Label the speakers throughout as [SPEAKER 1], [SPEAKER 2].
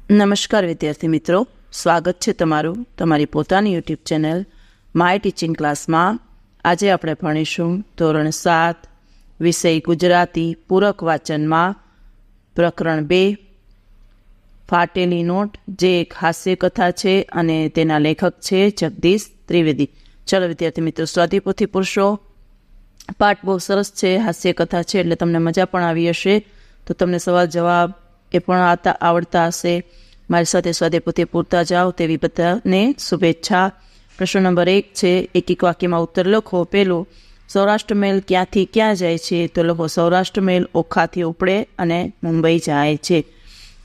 [SPEAKER 1] નમસ્કાર વિદ્યાર્થી મિત્રો, સ્વાગત છે તમારું તમારી પોતાની યુટ્યુબ ચેનલ માય ટીચિંગ ક્લાસમાં. આજે આપણે ભણીશું ધોરણ 7 વિષય ગુજરાતી પૂરક વાચનમાં પ્રકરણ 2 ફાટેલી નોટ, જે એક હાસ્ય કથા છે અને તેના લેખક છે જગદીશ ત્રિવેદી. ચલો વિદ્યાર્થી મિત્રો, સ્વાધ્યાયપોથી પુરુષો પાઠ બહુ સરસ છે, હાસ્ય કથા છે એટલે તમને મજા પણ આવી હશે. તો તમને સવાલ જવાબ એ પણ આવડતા હશે. મારી સાથે સ્વાધ્યાયપોથી પૂરતા જાઓ તેવી બધાને શુભેચ્છા. પ્રશ્ન નંબર 1 છે, એક એક વાક્યમાં ઉત્તર લખો. પહેલું, સૌરાષ્ટ્ર મેલ ક્યાંથી ક્યાં જાય છે? તો લખો સૌરાષ્ટ્ર મેલ ઓખાથી ઉપડે અને મુંબઈ જાય છે.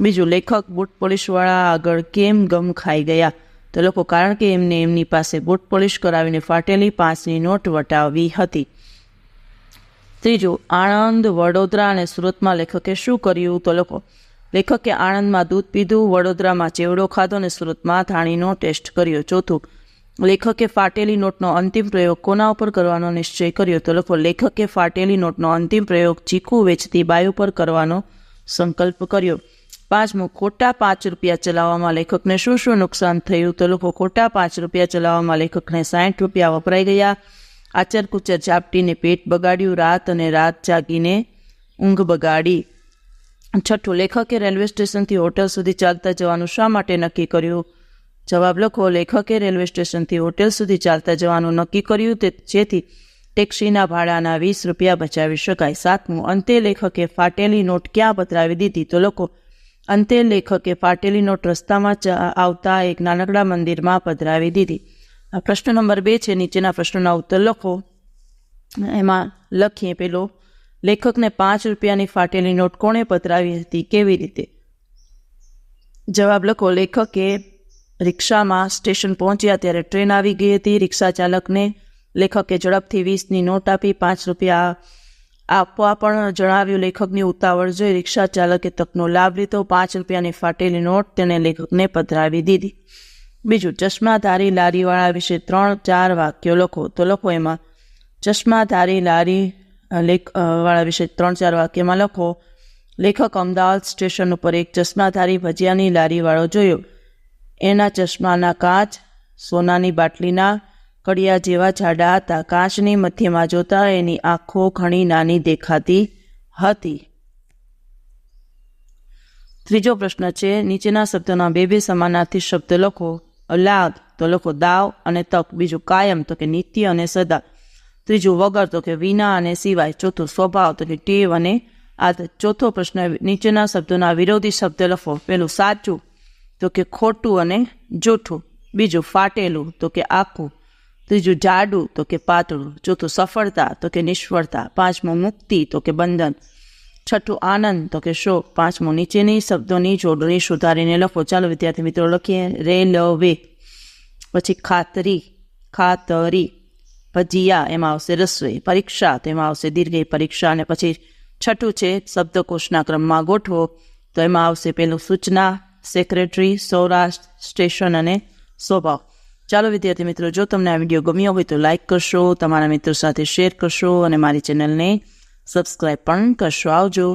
[SPEAKER 1] બીજું, લેખક બૂટ પોલિશવાળા આગળ કેમ ગમ ખાઈ ગયા? તો લખો કારણ કે એમને એમની પાસે બૂટ પોલિશ કરાવીને ફાટેલી 5ની નોટ વટાવી હતી. ત્રીજું, આણંદ, વડોદરા અને સુરતમાં લેખકે શું કર્યું? તો લખો લેખકે આણંદમાં દૂધ પીધું, વડોદરામાં ચેવડો ખાધો અને સુરતમાં ધાણીનો ટેસ્ટ કર્યો. ચોથું, લેખકે ફાટેલી નોટનો અંતિમ પ્રયોગ કોના ઉપર કરવાનો નિશ્ચય કર્યો? તો લખો લેખકે ફાટેલી નોટનો અંતિમ પ્રયોગ ચીકુ વેચતી બાઈ ઉપર કરવાનો સંકલ્પ કર્યો. પાંચમું, ખોટા 5 રૂપિયા ચલાવવામાં લેખકને શું શું નુકસાન થયું? તો લખો ખોટા 5 રૂપિયા ચલાવવામાં લેખકને 60 રૂપિયા વપરાઈ ગયા, આચર કુચર ઝાપટીને પેટ બગાડ્યું, રાત અને રાત જાગીને ઊંઘ બગાડી. છઠ્ઠું, લેખકે રેલવે સ્ટેશનથી હોટલ સુધી ચાલતા જવાનું શા માટે નક્કી કર્યું? જવાબ લખો લેખકે રેલવે સ્ટેશનથી હોટેલ સુધી ચાલતા જવાનું નક્કી કર્યું જેથી ટેક્સીના ભાડાના 20 રૂપિયા બચાવી શકાય. સાતમું, અંતે લેખકે ફાટેલી નોટ ક્યાં પધરાવી દીધી? તો લખો અંતે લેખકે ફાટેલી નોટ રસ્તામાં આવતા એક નાનકડા મંદિરમાં પધરાવી દીધી. પ્રશ્ન નંબર 2 છે, નીચેના પ્રશ્નોના ઉત્તર લખો. એમાં લખીએ પેલો, લેખકને 5 રૂપિયાની ફાટેલી નોટ કોણે પધરાવી હતી, કેવી રીતે? જવાબ લખો લેખકે રિક્ષામાં સ્ટેશન પહોંચ્યા ત્યારે ટ્રેન આવી ગઈ હતી. રિક્ષા ચાલકને લેખકે ઝડપથી 20ની નોટ આપી. 5 રૂપિયા આપવા પણ જણાવ્યું. લેખકની ઉતાવળ જોઈ રિક્ષા ચાલકે તકનો લાભ લીધો. 5 રૂપિયાની ફાટેલી નોટ તેને લેખકને પધરાવી દીધી. બીજું, ચશ્માધારી લારીવાળા વિશે 3-4 વાક્યો લખો. તો લખો એમાં ચશ્માધારી લારી વાળા વિશે 3-4 વાક્યમાં લખો, લેખક અમદાવાદ સ્ટેશન ઉપર એક ચશ્માધારી ભજીયાની લારીવાળો જોયો. એના ચશ્માના કાચ સોનાની બાટલીના કડિયા જેવા જાડા હતા. કાચની મધ્યમાં જોતા એની આંખો ઘણી નાની દેખાતી હતી. ત્રીજો પ્રશ્ન છે, નીચેના શબ્દોના 2 સમાનાર્થી શબ્દ લખો. લાગ તો લખો દાવ અને તક. બીજું, કાયમ તો કે નિત્ય અને સદા. ત્રીજું, વગર તો કે વિના અને સિવાય. ચોથું, સ્વભાવ તો કે ટેવ અને આદત. ચોથો પ્રશ્ન, નીચેના શબ્દોના વિરોધી શબ્દ લખો. પેલું, સાચું તો કે ખોટું અને જૂઠું. બીજું, ફાટેલું તો કે આખું. ત્રીજું, જાડું તો કે પાતળું. ચોથું, સફળતા તો કે નિષ્ફળતા. પાંચમું, મુક્તિ તો કે બંધન. છઠ્ઠું, આનંદ તો કે શોક. પાંચમું, નીચેની શબ્દોની જોડણી સુધારીને લખો. ચાલો વિદ્યાર્થી મિત્રો લખીએ. રેલવે, પછી ખાતરી, ખાતરી. ભજીયા એમાં આવશે રસોઈ. પરીક્ષા તો એમાં આવશે દીર્ઘઈ પરીક્ષા. અને પછી છઠ્ઠું છે, શબ્દકોશના ક્રમમાં ગોઠવો. તો એમાં આવશે પેલું સૂચના, સેક્રેટરી, સૌરાષ્ટ્ર, સ્ટેશન અને સ્વભાવ. ચાલો વિદ્યાર્થી મિત્રો, જો તમને આ વિડીયો ગમ્યો હોય તો લાઇક કરશો, તમારા મિત્રો સાથે શેર કરશો અને મારી ચેનલને સબસ્ક્રાઈબ પણ કરશો. આવજો.